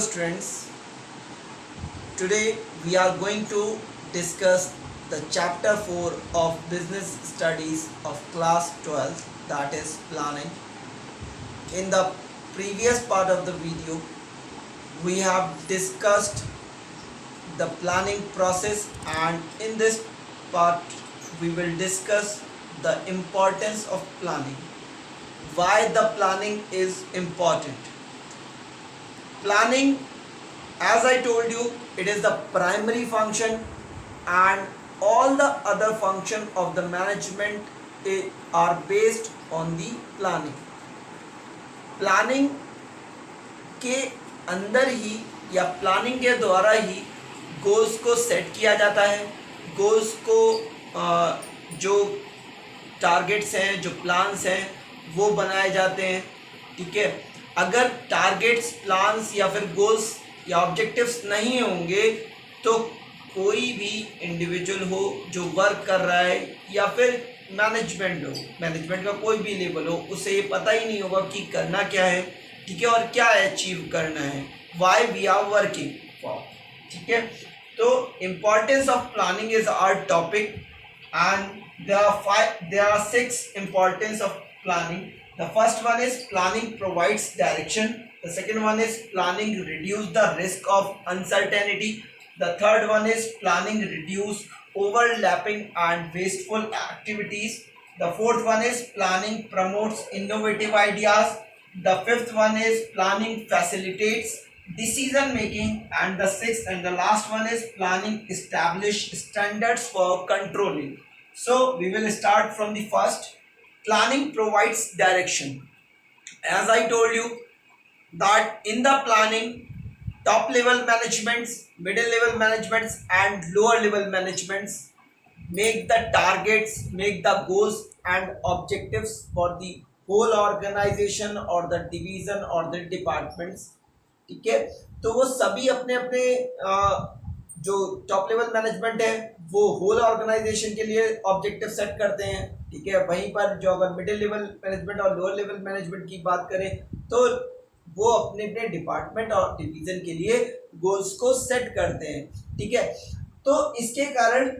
Students, today we are going to discuss the chapter 4 of business studies of class 12, that is planning. In the previous part of the video we have discussed the planning process, and in this part we will discuss the importance of planning, why the planning is important. Planning, as I told you, it is the primary function, and all the other function of the management are based on the planning. Planning के अंदर ही या planning के द्वारा ही goals को set किया जाता है। Goals को जो टारगेट्स हैं, जो प्लान्स हैं, वो बनाए जाते हैं। ठीक है, अगर टारगेट्स, प्लान्स या फिर गोल्स या ऑब्जेक्टिव्स नहीं होंगे तो कोई भी इंडिविजुअल हो जो वर्क कर रहा है या फिर मैनेजमेंट का कोई भी लेवल हो, उसे ये पता ही नहीं होगा कि करना क्या है। ठीक है, और क्या अचीव करना है, why we are working for. ठीक है, तो importance of planning is our topic and there are 6 importance of planning. The first one is planning provides direction. The second one is planning reduce the risk of uncertainty. The third one is planning reduce overlapping and wasteful activities. The fourth one is planning promotes innovative ideas. The fifth one is planning facilitates decision making, and the sixth and the last one is planning establish standards for controlling. So we will start from the first. Planning provides direction. As I told you that in the planning, top level managements, middle level managements and lower level managements make the targets, make the goals and objectives for the whole organization or the division or the departments. ठीक है, तो वो सभी अपने अपने जो top level management है वो होल ऑर्गेनाइजेशन के लिए ऑब्जेक्टिव सेट करते हैं। ठीक है, वहीं पर जो अगर मिडिल लेवल मैनेजमेंट और लोअर लेवल मैनेजमेंट की बात करें तो वो अपने अपने डिपार्टमेंट और डिवीजन के लिए गोल्स को सेट करते हैं। ठीक है, तो इसके कारण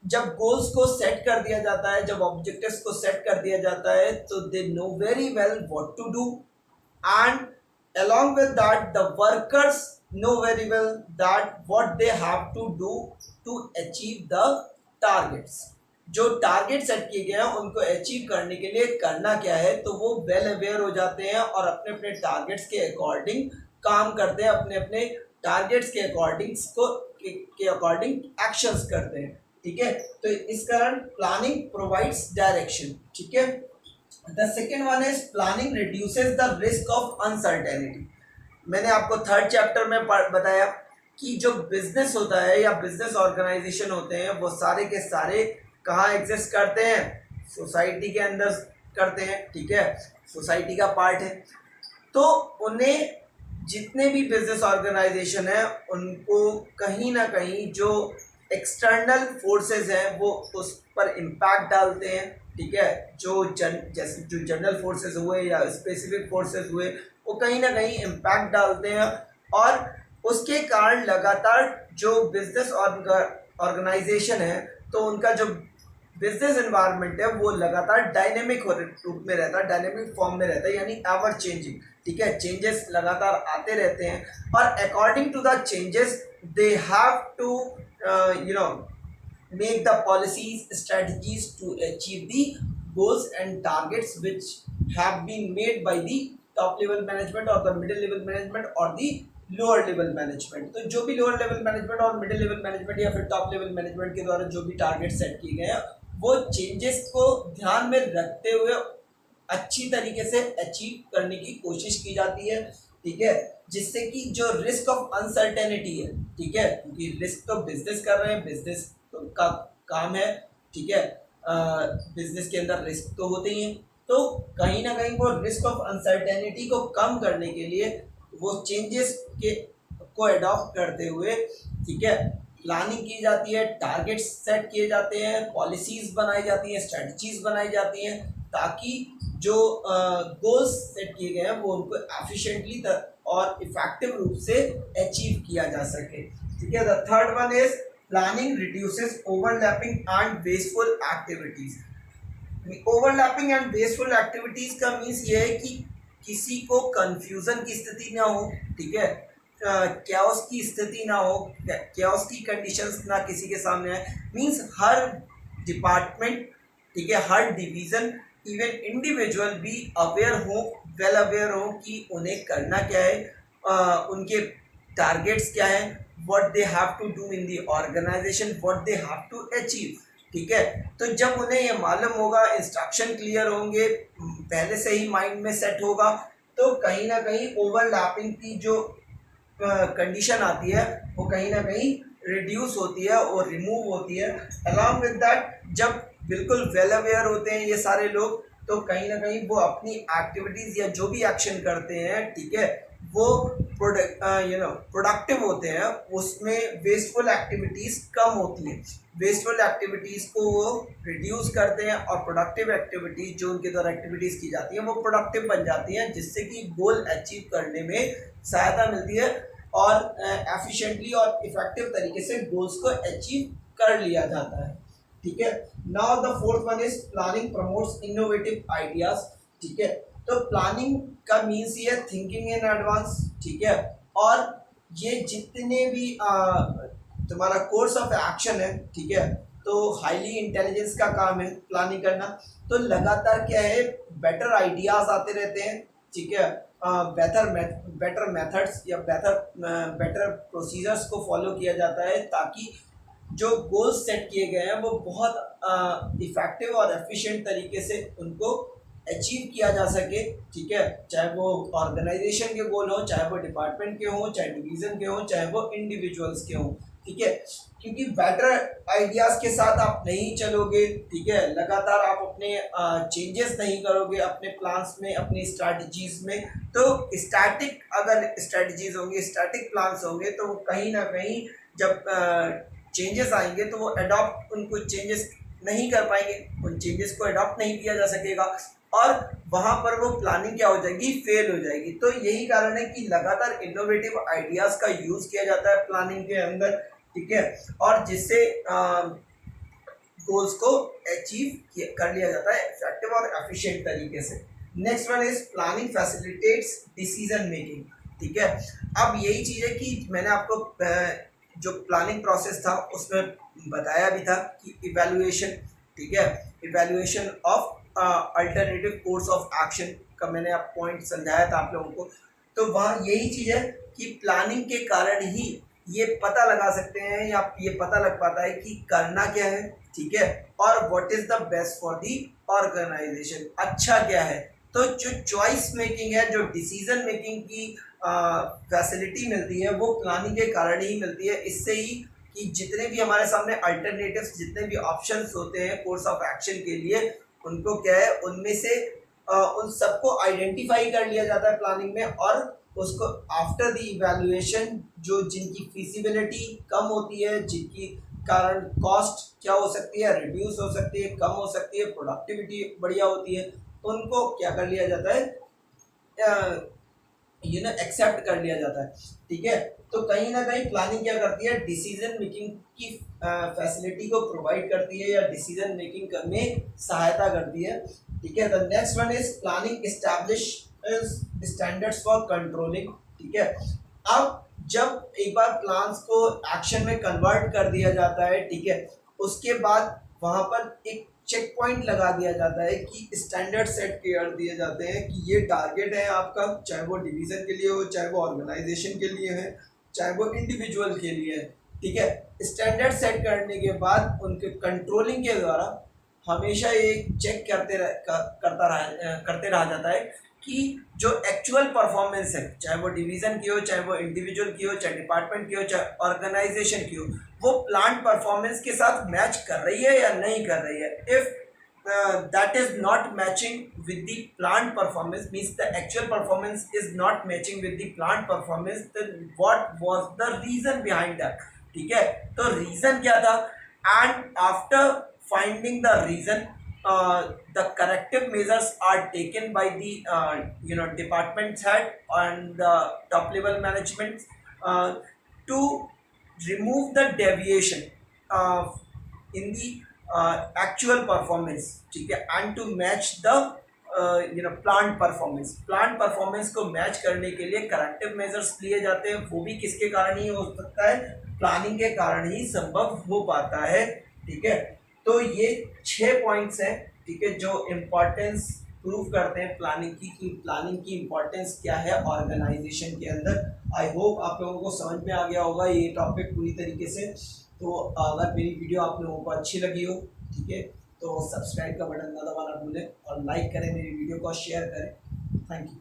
जब गोल्स को सेट कर दिया जाता है, जब ऑब्जेक्टिव्स को सेट कर दिया जाता है, तो they know very well what to do, and along with that the workers know very well that what they have to do to achieve the targets. जो टारगेट सेट किए गए हैं उनको अचीव करने के लिए करना क्या है, तो वो वेल अवेयर हो जाते हैं और अपने अपने टारगेट्स के अकॉर्डिंग काम करते हैं, अपने अपने टारगेट्स के अकॉर्डिंग एक्शंस करते हैं। ठीक है, तो इस कारण प्लानिंग प्रोवाइड्स डायरेक्शन। ठीक है, The second one is planning reduces the risk of uncertainty. मैंने आपको थर्ड चैप्टर में बताया कि जो बिजनेस होता है या बिजनेस ऑर्गेनाइजेशन होते हैं वो सारे के सारे कहाँ एग्जिस्ट करते हैं, सोसाइटी के अंदर करते हैं। ठीक है, सोसाइटी का पार्ट है, तो उन्हें जितने भी बिजनेस ऑर्गेनाइजेशन है उनको कहीं ना कहीं जो एक्सटर्नल फोर्सेस हैं वो उस पर इम्पैक्ट डालते हैं। ठीक है, जैसे जो जनरल फोर्सेस हुए या स्पेसिफिक फोर्सेस हुए वो कहीं ना कहीं इम्पैक्ट डालते हैं, और उसके कारण लगातार जो बिजनेस ऑर्गेनाइजेशन है तो उनका जो बिजनेस एनवायरनमेंट है वो लगातार डायनेमिक रूप में रहता है, डायनेमिक फॉर्म में रहता है, यानी एवर चेंजिंग। ठीक है, चेंजेस लगातार आते रहते हैं, और according to the changes they have to make the policies, strategies to achieve the goals and targets which have been made by the top level management or the middle level management or the lower level management. तो जो भी lower level management और middle level management या फिर top level management के द्वारा जो भी target set किए गए हैं वो changes को ध्यान में रखते हुए अच्छी तरीके से अचीव करने की कोशिश की जाती है। ठीक है, जिससे कि जो रिस्क ऑफ अनसर्टेनिटी है, ठीक है, क्योंकि रिस्क तो बिजनेस कर रहे हैं, बिजनेस का काम है। ठीक है, बिजनेस के अंदर रिस्क तो होते ही हैं, तो कहीं ना कहीं वो रिस्क ऑफ अनसर्टेनिटी को कम करने के लिए वो चेंजेस को अडॉप्ट करते हुए, ठीक है, प्लानिंग की जाती है, टारगेट्स सेट किए जाते हैं, पॉलिसीज बनाई जाती हैं, स्ट्रेटजीज बनाई जाती हैं, ताकि जो गोल्स सेट किए गए हैं वो उनको एफिशिएंटली और इफेक्टिव रूप से अचीव किया जा सके। ठीक है, the third one is planning reduces overlapping and wasteful activities. Overlapping and wasteful activities का मीन्स ये है कि किसी को कंफ्यूजन की स्थिति ना हो, ठीक है, कैओस की स्थिति ना हो, कैओस की कंडीशंस ना किसी के सामने आए। मीन्स हर डिपार्टमेंट, ठीक है, हर डिवीजन, इवन इंडिविजुअल भी अवेयर हो, वेल अवेयर हो कि उन्हें करना क्या है, उनके टारगेट्स क्या हैं, what they have to do in the organisation, what they have to achieve. ठीक है, तो जब उन्हें ये मालूम होगा, इंस्ट्रक्शन क्लियर होंगे, पहले से ही माइंड में सेट होगा, तो कहीं ना कहीं ओवरलैपिंग की जो कंडीशन आती है वो कहीं ना कहीं रिड्यूस होती है और रिमूव होती है। अलॉन्ग विद दैट जब बिल्कुल वेल अवेयर होते हैं ये सारे लोग, तो कहीं ना कहीं वो अपनी एक्टिविटीज़ या जो भी एक्शन करते हैं, ठीक है, वो प्रोडक्टिव होते हैं, उसमें वेस्टफुल एक्टिविटीज़ कम होती हैं। वेस्टफुल एक्टिविटीज़ को वो रिड्यूस करते हैं और प्रोडक्टिव एक्टिविटीज़ जो उनके द्वारा एक्टिविटीज़ की जाती हैं वो प्रोडक्टिव बन जाती हैं, जिससे कि गोल अचीव करने में सहायता मिलती है और एफिशिएंटली और इफेक्टिव तरीके से गोल्स को अचीव कर लिया जाता है। ठीक है, now the fourth one is planning promotes innovative ideas. ठीक है, तो प्लानिंग का मीन्स ये थिंकिंग इन एडवांस। ठीक है, और ये जितने भी तुम्हारा कोर्स ऑफ एक्शन है, ठीक है, तो हाईली इंटेलिजेंस का काम है प्लानिंग करना। तो लगातार क्या है, बेटर आइडियाज आते रहते हैं, ठीक है, बेटर मेथड्स या बेटर प्रोसीजर्स को फॉलो किया जाता है, ताकि जो गोल्स सेट किए गए हैं वो बहुत इफेक्टिव और एफिशिएंट तरीके से उनको अचीव किया जा सके। ठीक है, चाहे वो ऑर्गेनाइजेशन के गोल हो, चाहे वो डिपार्टमेंट के हों, चाहे डिवीज़न के हों, चाहे वो इंडिविजुअल्स के हों। ठीक है, क्योंकि बेटर आइडियाज़ के साथ आप नहीं चलोगे, ठीक है, लगातार आप अपने चेंजेस नहीं करोगे अपने प्लान्स में, अपनी स्ट्रैटेजीज में, तो स्टैटिक अगर स्ट्रैटेजीज होंगी, स्टैटिक प्लान्स होंगे, तो कहीं ना कहीं जब चेंजेस आएंगे तो वो अडॉप्ट उनको चेंजेस नहीं कर पाएंगे, उन चेंजेस को अडॉप्ट नहीं किया जा सकेगा और वहाँ पर वो प्लानिंग क्या हो जाएगी, फेल हो जाएगी। तो यही कारण है कि लगातार इनोवेटिव आइडियाज़ का यूज़ किया जाता है प्लानिंग के अंदर। ठीक है, और जिससे गोल्स को अचीव कर लिया जाता है इफेक्टिव और एफिशिएंट तरीके से। Next one is planning facilitates decision making. ठीक है, अब यही चीज़ है कि मैंने आपको जो प्लानिंग प्रोसेस था उसमें बताया भी था कि इवैल्यूएशन, ठीक है, evaluation of alternative course of action का मैंने आप पॉइंट समझाया था आप लोगों को। तो वहाँ यही चीज़ है कि प्लानिंग के कारण ही ये पता लगा सकते हैं या ये पता लग पाता है कि करना क्या है, ठीक है, और what is the best for the organisation, अच्छा क्या है। तो जो चॉइस मेकिंग है, जो डिसीजन मेकिंग की फैसिलिटी मिलती है वो प्लानिंग के कारण ही मिलती है। इससे ही कि जितने भी हमारे सामने अल्टरनेटिव्स, जितने भी ऑप्शंस होते हैं कोर्स ऑफ एक्शन के लिए, उनको क्या है, उनमें से उन सबको आइडेंटिफाई कर लिया जाता है प्लानिंग में, और उसको आफ्टर द इवैल्यूएशन जो जिनकी फिजिबिलिटी कम होती है, जिनकी कारण कॉस्ट क्या हो सकती है, रिड्यूस हो सकती है, कम हो सकती है, प्रोडक्टिविटी बढ़िया होती है, उनको क्या कर लिया जाता है, एक्सेप्ट कर लिया जाता है। ठीक है, तो कहीं ना कहीं प्लानिंग क्या करती है, डिसीजन मेकिंग की फैसिलिटी को प्रोवाइड करती है या डिसीजन मेकिंग में सहायता करती है। ठीक है, the next one is planning establish standards for controlling. ठीक है, अब जब एक बार प्लान्स को एक्शन में कन्वर्ट कर दिया जाता है, ठीक है, उसके बाद वहाँ पर एक चेक पॉइंट लगा दिया जाता है कि स्टैंडर्ड सेट कर दिए जाते हैं कि ये टारगेट है आपका, चाहे वो डिवीज़न के लिए हो, चाहे वो ऑर्गेनाइजेशन के लिए है, चाहे वो इंडिविजुअल के लिए है। ठीक है, स्टैंडर्ड सेट करने के बाद उनके कंट्रोलिंग के द्वारा हमेशा ये चेक करते रहा जाता है कि जो एक्चुअल परफॉर्मेंस है, चाहे वो डिवीज़न की हो, चाहे वो इंडिविजुअल की हो, चाहे डिपार्टमेंट की हो, चाहे ऑर्गेनाइजेशन की हो, वो प्लांट परफॉर्मेंस के साथ मैच कर रही है या नहीं कर रही है। If that is not matching with the plant performance, means the actual performance is not matching with the plant performance, then what was the reason behind that। ठीक है, तो रीज़न क्या था, and after finding the reason, the corrective measures are taken by the department head and the top level management uh, to remove the deviation uh, in the actual performance, ठीक है, and to match the plant performance को match करने के लिए corrective measures लिए जाते हैं। वो भी किसके कारण ही हो सकता है, प्लानिंग के कारण ही संभव हो पाता है। ठीक है, तो ये 6 पॉइंट्स हैं, ठीक है, जो इम्पोर्टेंस प्रूव करते हैं प्लानिंग की, कि प्लानिंग की इम्पोर्टेंस क्या है ऑर्गेनाइजेशन के अंदर। आई होप आप लोगों को समझ में आ गया होगा ये टॉपिक पूरी तरीके से। तो अगर मेरी वीडियो आप लोगों को अच्छी लगी हो, ठीक है, तो सब्सक्राइब का बटन ना दबाना भूलें और लाइक करें मेरी वीडियो को, शेयर करें। Thank you.